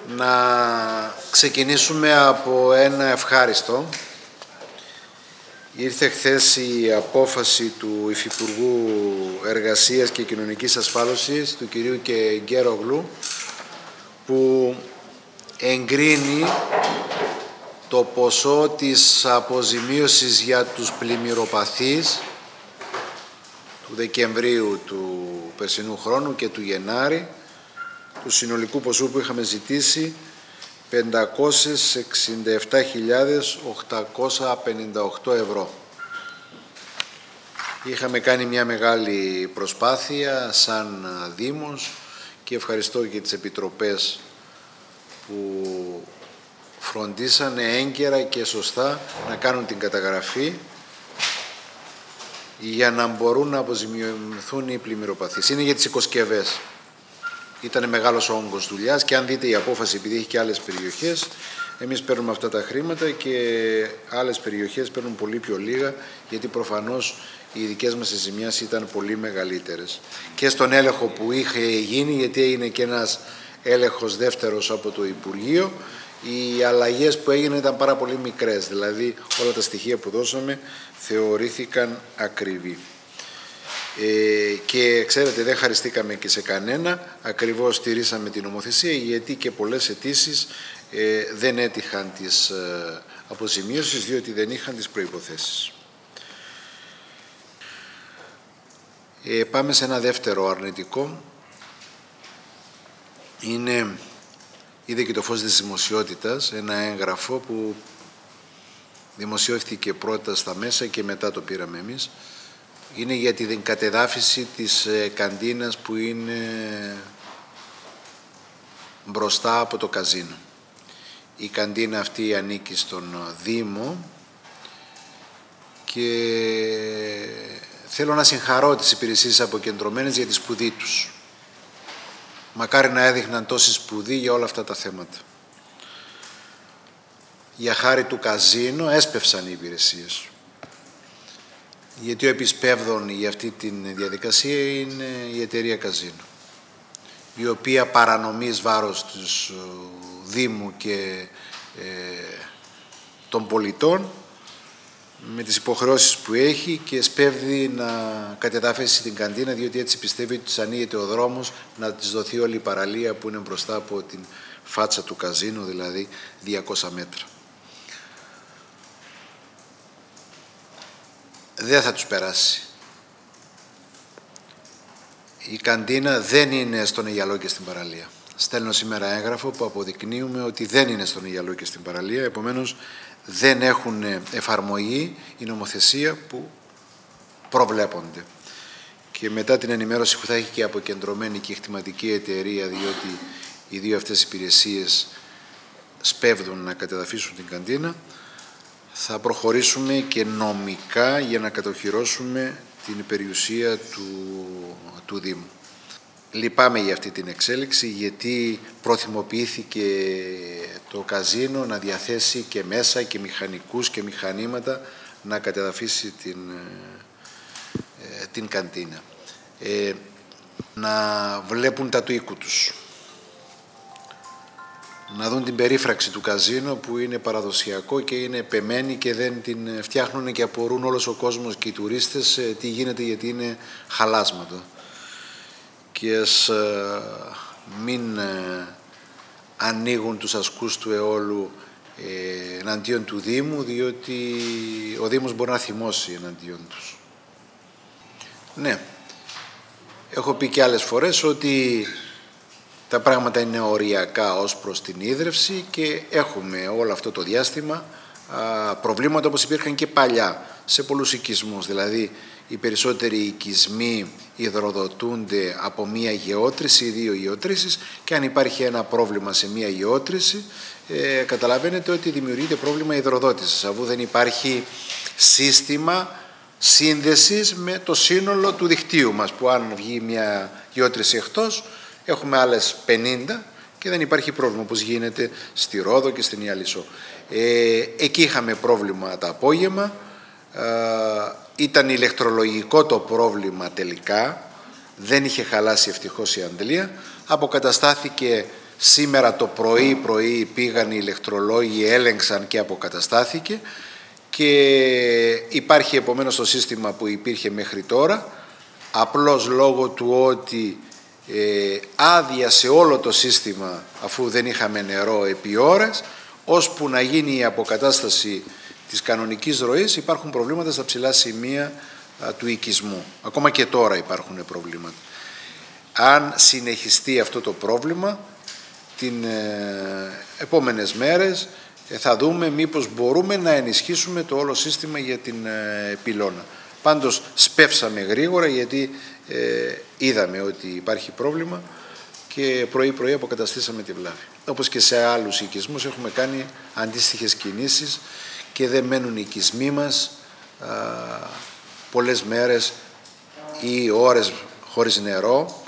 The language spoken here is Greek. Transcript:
Να ξεκινήσουμε από ένα ευχάριστο. Ήρθε χθες η απόφαση του Υφυπουργού Εργασίας και Κοινωνικής Ασφάλισης, του κυρίου Κεγγέρογλου, που εγκρίνει το ποσό της αποζημίωσης για τους πλημμυροπαθείς του Δεκεμβρίου του περσινού χρόνου και του Γενάρη, του συνολικού ποσού που είχαμε ζητήσει 567.858 ευρώ. Είχαμε κάνει μια μεγάλη προσπάθεια σαν Δήμος και ευχαριστώ και τις επιτροπές που φροντίσανε έγκαιρα και σωστά να κάνουν την καταγραφή για να μπορούν να αποζημιωθούν οι πλημμυροπαθείς. Είναι για τις οικοσκευές. Ήταν μεγάλος ο όγκος δουλειάς και αν δείτε η απόφαση, επειδή έχει και άλλες περιοχές, εμείς παίρνουμε αυτά τα χρήματα και άλλες περιοχές παίρνουν πολύ πιο λίγα, γιατί προφανώς οι δικές μας ζημιές ήταν πολύ μεγαλύτερες. Και στον έλεγχο που είχε γίνει, γιατί έγινε και ένας έλεγχος δεύτερος από το Υπουργείο, οι αλλαγές που έγιναν ήταν πάρα πολύ μικρές, δηλαδή όλα τα στοιχεία που δώσαμε θεωρήθηκαν ακριβή. Και ξέρετε, δεν χαριστήκαμε και σε κανένα, ακριβώς στηρίσαμε την νομοθεσία, γιατί και πολλές αιτήσεις δεν έτυχαν της αποζημίωσης, διότι δεν είχαν τις προϋποθέσεις. Πάμε σε ένα δεύτερο αρνητικό. Είδε και το φως της δημοσιότητας, ένα έγγραφο που δημοσιεύτηκε πρώτα στα μέσα και μετά το πήραμε εμείς. Είναι για την κατεδάφιση της καντίνας που είναι μπροστά από το καζίνο. Η καντίνα αυτή ανήκει στον Δήμο και θέλω να συγχαρώ τις υπηρεσίες αποκεντρωμένες για τη σπουδή τους. Μακάρι να έδειχναν τόση σπουδή για όλα αυτά τα θέματα. Για χάρη του καζίνο έσπευσαν οι υπηρεσίες. Γιατί ο επισπεύδων για αυτή τη διαδικασία είναι η εταιρεία Καζίνο, η οποία παρανομεί εις βάρος του Δήμου και των πολιτών με τις υποχρεώσεις που έχει και σπέβδει να κατεδάφισει την καντίνα, διότι έτσι πιστεύει ότι της ανοίγεται ο δρόμος να της δοθεί όλη η παραλία που είναι μπροστά από την φάτσα του καζίνου, δηλαδή 200 μέτρα. Δεν θα τους περάσει. Η καντίνα δεν είναι στον Αιγιαλό και στην παραλία. Στέλνω σήμερα έγγραφο που αποδεικνύουμε ότι δεν είναι στον Αιγιαλό και στην παραλία, επομένως δεν έχουν εφαρμογή η νομοθεσία που προβλέπονται. Και μετά την ενημέρωση που θα έχει και αποκεντρωμένη και εχτηματική εταιρεία, διότι οι δύο αυτές υπηρεσίες σπέβδουν να κατεδαφίσουν την καντίνα, θα προχωρήσουμε και νομικά για να κατοχυρώσουμε την περιουσία του Δήμου. Λυπάμαι για αυτή την εξέλιξη, γιατί προθυμοποιήθηκε το καζίνο να διαθέσει και μέσα και μηχανικούς και μηχανήματα να κατεδαφίσει την καντίνα. Να βλέπουν τα του οίκου τους. Να δουν την περίφραξη του καζίνο που είναι παραδοσιακό και είναι επεμένη και δεν την φτιάχνουν και απορούν όλος ο κόσμος και οι τουρίστες τι γίνεται, γιατί είναι χαλάσματα. Και ας μην ανοίγουν τους ασκούς του αιώλου εναντίον του Δήμου, διότι ο Δήμος μπορεί να θυμώσει εναντίον τους. Ναι, έχω πει και άλλες φορές ότι τα πράγματα είναι οριακά ως προς την ίδρυυση και έχουμε όλο αυτό το διάστημα προβλήματα όπως υπήρχαν και παλιά σε πολλούς οικισμούς. Δηλαδή, οι περισσότεροι οικισμοί υδροδοτούνται από μία γεώτρηση ή δύο γεώτρησεις και αν υπάρχει ένα πρόβλημα σε μία γεώτρηση, καταλαβαίνετε ότι δημιουργείται πρόβλημα υδροδότησης, αφού δεν υπάρχει σύστημα σύνδεσης με το σύνολο του δικτύου μας, που αν βγει μια γεώτρηση εκτός, έχουμε άλλες 50 και δεν υπάρχει πρόβλημα, όπως γίνεται στη Ρόδο και στην Ιαλισσό. Εκεί είχαμε πρόβλημα τα απόγευμα, ήταν ηλεκτρολογικό το πρόβλημα τελικά, δεν είχε χαλάσει ευτυχώς η αντλία, αποκαταστάθηκε Σήμερα το πρωί πήγαν οι ηλεκτρολόγοι, έλεγξαν και αποκαταστάθηκε και υπάρχει επομένως το σύστημα που υπήρχε μέχρι τώρα, απλώς λόγω του ότι άδειασε όλο το σύστημα αφού δεν είχαμε νερό επί ώρες, ώσπου να γίνει η αποκατάσταση της κανονικής ροής υπάρχουν προβλήματα στα ψηλά σημεία του οικισμού. Ακόμα και τώρα υπάρχουν προβλήματα. Αν συνεχιστεί αυτό το πρόβλημα, την επόμενες μέρες θα δούμε μήπως μπορούμε να ενισχύσουμε το όλο σύστημα για την πυλώνα. Πάντως σπεύσαμε γρήγορα γιατί είδαμε ότι υπάρχει πρόβλημα και πρωί-πρωί αποκαταστήσαμε τη βλάβη. Όπως και σε άλλους οικισμούς έχουμε κάνει αντίστοιχες κινήσεις και δεν μένουν οι οικισμοί μας πολλές μέρες ή ώρες χωρίς νερό.